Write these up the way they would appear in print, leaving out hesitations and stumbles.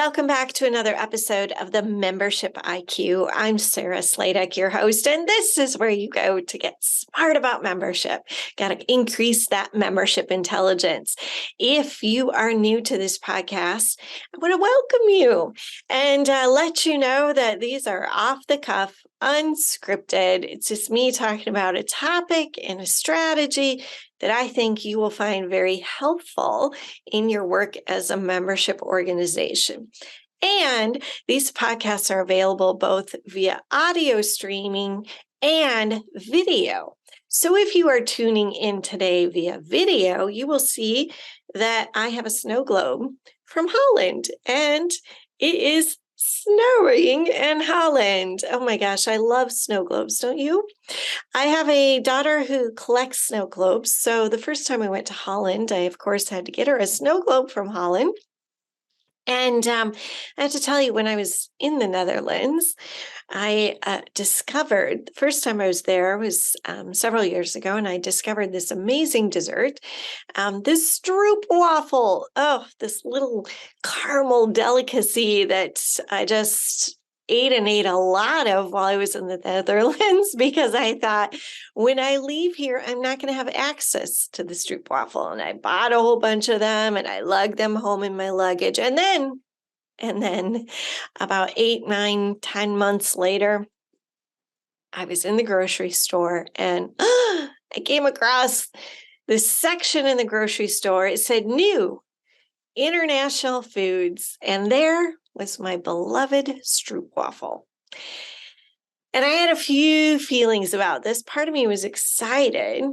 Welcome back to another episode of the Membership IQ. I'm Sarah Sladek, your host, and this is where you go to get smart about membership. Got to increase that membership intelligence. If you are new to this podcast, I want to welcome you and let you know that these are off the cuff, unscripted. It's just me talking about a topic and a strategy that I think you will find very helpful in your work as a membership organization. And these podcasts are available both via audio streaming and video. So if you are tuning in today via video, you will see that I have a snow globe from Holland, and it is snowing in Holland. Oh my gosh, I love snow globes, don't you? I have a daughter who collects snow globes. So the first time I went to Holland, I, of course, had to get her a snow globe from Holland. And I have to tell you, when I was in the Netherlands, I discovered, the first time I was there was several years ago, and I discovered this amazing dessert, this stroopwafel. Oh, this little caramel delicacy that I just ate a lot of while I was in the Netherlands, because I thought, when I leave here, I'm not going to have access to the stroopwafel. And I bought a whole bunch of them and I lugged them home in my luggage. And then about 8, 9, 10 months later, I was in the grocery store and I came across this section in the grocery store. It said new international foods. And there was my beloved stroopwafel. And I had a few feelings about this. Part of me was excited,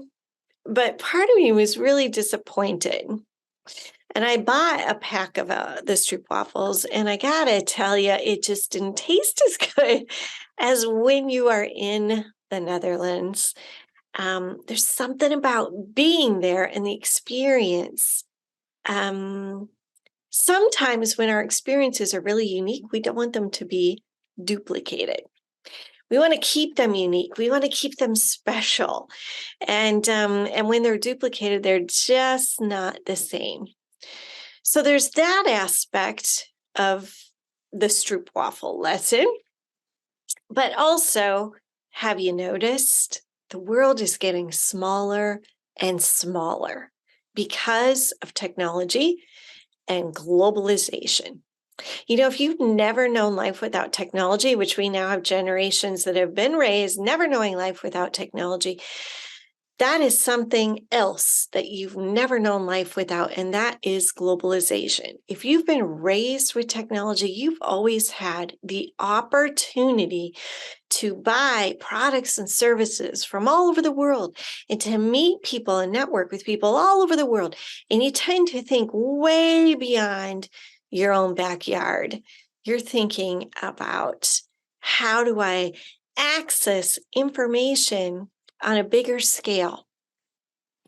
but part of me was really disappointed. And I bought a pack of the stroopwafels, and I gotta tell you, it just didn't taste as good as when you are in the Netherlands. There's something about being there and the experience. Sometimes when our experiences are really unique, we don't want them to be duplicated. We want to keep them unique. We want to keep them special. And when they're duplicated, they're just not the same. So there's that aspect of the stroopwafel lesson. But also, have you noticed the world is getting smaller and smaller because of technology and globalization? You know, if you've never known life without technology, which we now have generations that have been raised never knowing life without technology, that is something else that you've never known life without, and that is globalization. If you've been raised with technology, you've always had the opportunity to buy products and services from all over the world and to meet people and network with people all over the world. And you tend to think way beyond your own backyard. You're thinking about, how do I access information on a bigger scale?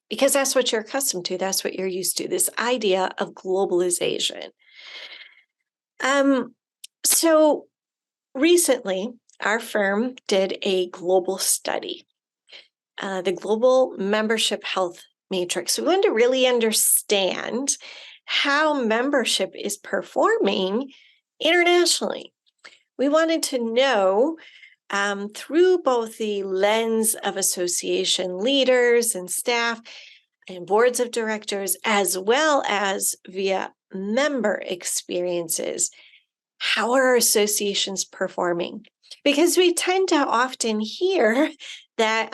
Because that's what you're accustomed to. That's what you're used to, this idea of globalization. So recently, our firm did a global study, the Global Membership Health Matrix. We wanted to really understand how membership is performing internationally. We wanted to know, through both the lens of association leaders and staff and boards of directors, as well as via member experiences, how are our associations performing? Because we tend to often hear that,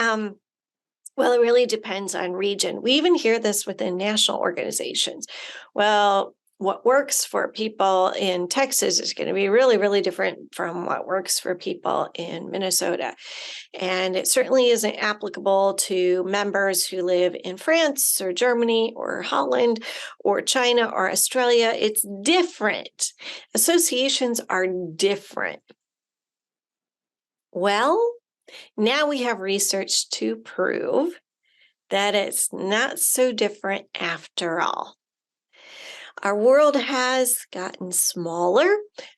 well, it really depends on region. We even hear this within national organizations. Well, what works for people in Texas is going to be really, really different from what works for people in Minnesota. And it certainly isn't applicable to members who live in France or Germany or Holland or China or Australia. It's different. Associations are different. Well, now we have research to prove that it's not so different after all. Our world has gotten smaller.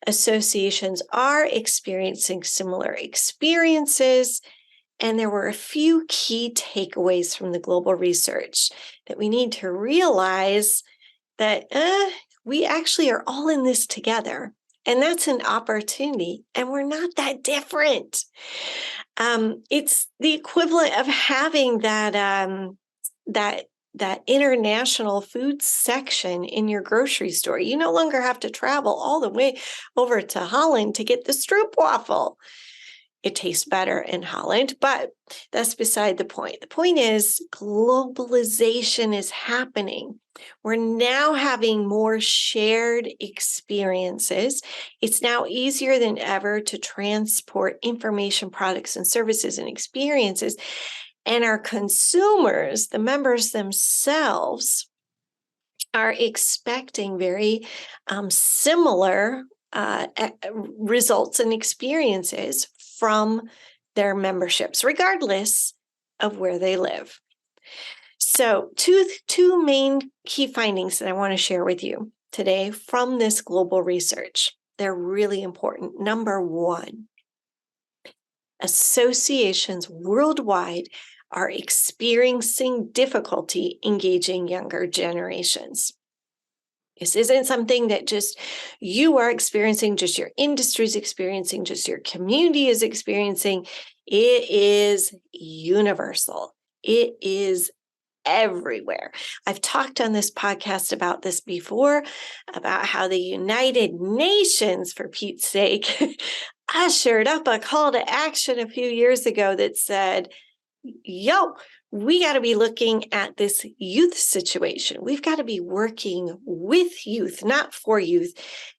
Associations are experiencing similar experiences. And there were a few key takeaways from the global research that we need to realize that we actually are all in this together. And that's an opportunity. And we're not that different. It's the equivalent of having that international food section in your grocery store. You no longer have to travel all the way over to Holland to get the stroopwafel. It tastes better in Holland, but that's beside the point. The point is globalization is happening. We're now having more shared experiences. It's now easier than ever to transport information, products, and services and experiences. And our consumers, the members themselves, are expecting very similar results and experiences from their memberships, regardless of where they live. So two main key findings that I want to share with you today from this global research. They're really important. Number one, associations worldwide are experiencing difficulty engaging younger generations. This isn't something that just you are experiencing, just your industry is experiencing, just your community is experiencing. It is universal. It is everywhere. I've talked on this podcast about this before, about how the United Nations, for Pete's sake, ushered up a call to action a few years ago that said, yo, we got to be looking at this youth situation. We've got to be working with youth, not for youth.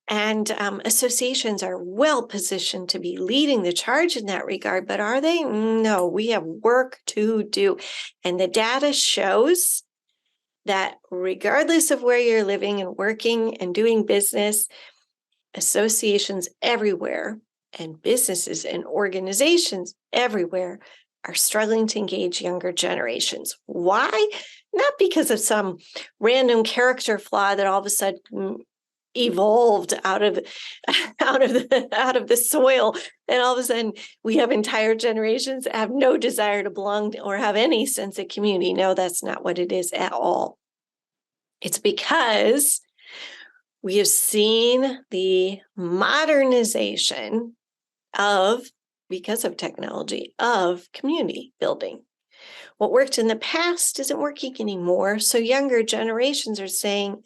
And associations are well positioned to be leading the charge in that regard. But are they? No, we have work to do. And the data shows that regardless of where you're living and working and doing business, associations everywhere and businesses and organizations everywhere are struggling to engage younger generations. Why? Not because of some random character flaw that all of a sudden evolved out of the soil, and all of a sudden we have entire generations that have no desire to belong or have any sense of community. No, that's not what it is at all. It's because we have seen the modernization because of technology, of community building. What worked in the past isn't working anymore. So younger generations are saying,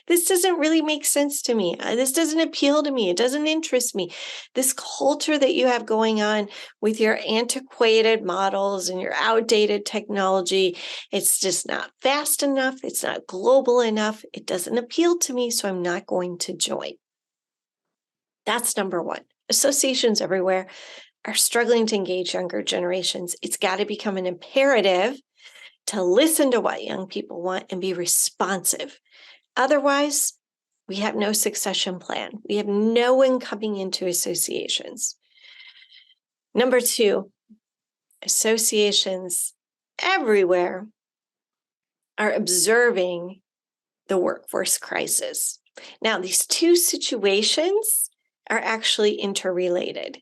this doesn't really make sense to me. This doesn't appeal to me. It doesn't interest me. This culture that you have going on with your antiquated models and your outdated technology, it's just not fast enough. It's not global enough. It doesn't appeal to me, so I'm not going to join. That's number one. Associations everywhere are struggling to engage younger generations. It's got to become an imperative to listen to what young people want and be responsive. Otherwise, we have no succession plan. We have no one coming into associations. Number two, associations everywhere are observing the workforce crisis. Now, these two situations are actually interrelated.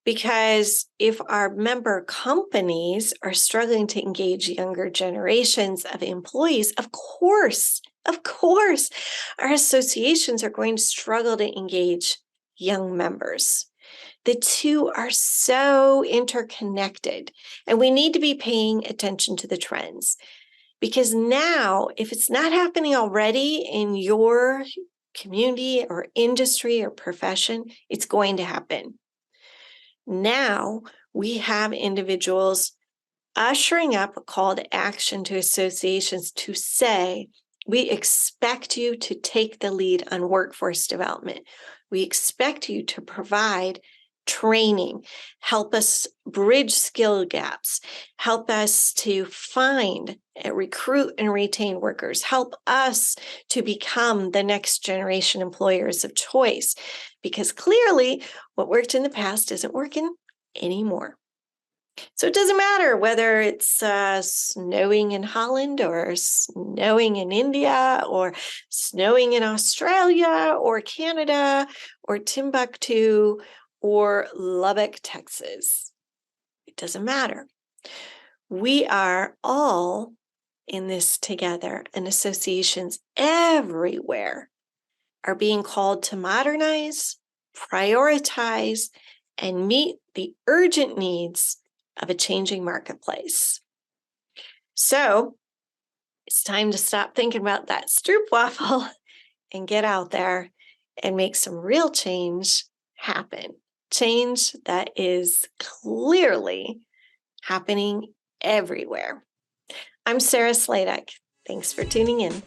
Because if our member companies are struggling to engage younger generations of employees, of course, our associations are going to struggle to engage young members. The two are so interconnected, and we need to be paying attention to the trends. Because now, if it's not happening already in your community or industry or profession, it's going to happen. Now we have individuals ushering up a call to action to associations to say, we expect you to take the lead on workforce development. We expect you to provide training, help us bridge skill gaps, help us to find, recruit, and retain workers, help us to become the next generation employers of choice. Because clearly what worked in the past isn't working anymore. So it doesn't matter whether it's snowing in Holland or snowing in India or snowing in Australia or Canada or Timbuktu or Lubbock, Texas. It doesn't matter. We are all in this together, and associations everywhere are being called to modernize, prioritize, and meet the urgent needs of a changing marketplace. So it's time to stop thinking about that stroopwafel and get out there and make some real change happen. Change that is clearly happening everywhere. I'm Sarah Sladek. Thanks for tuning in.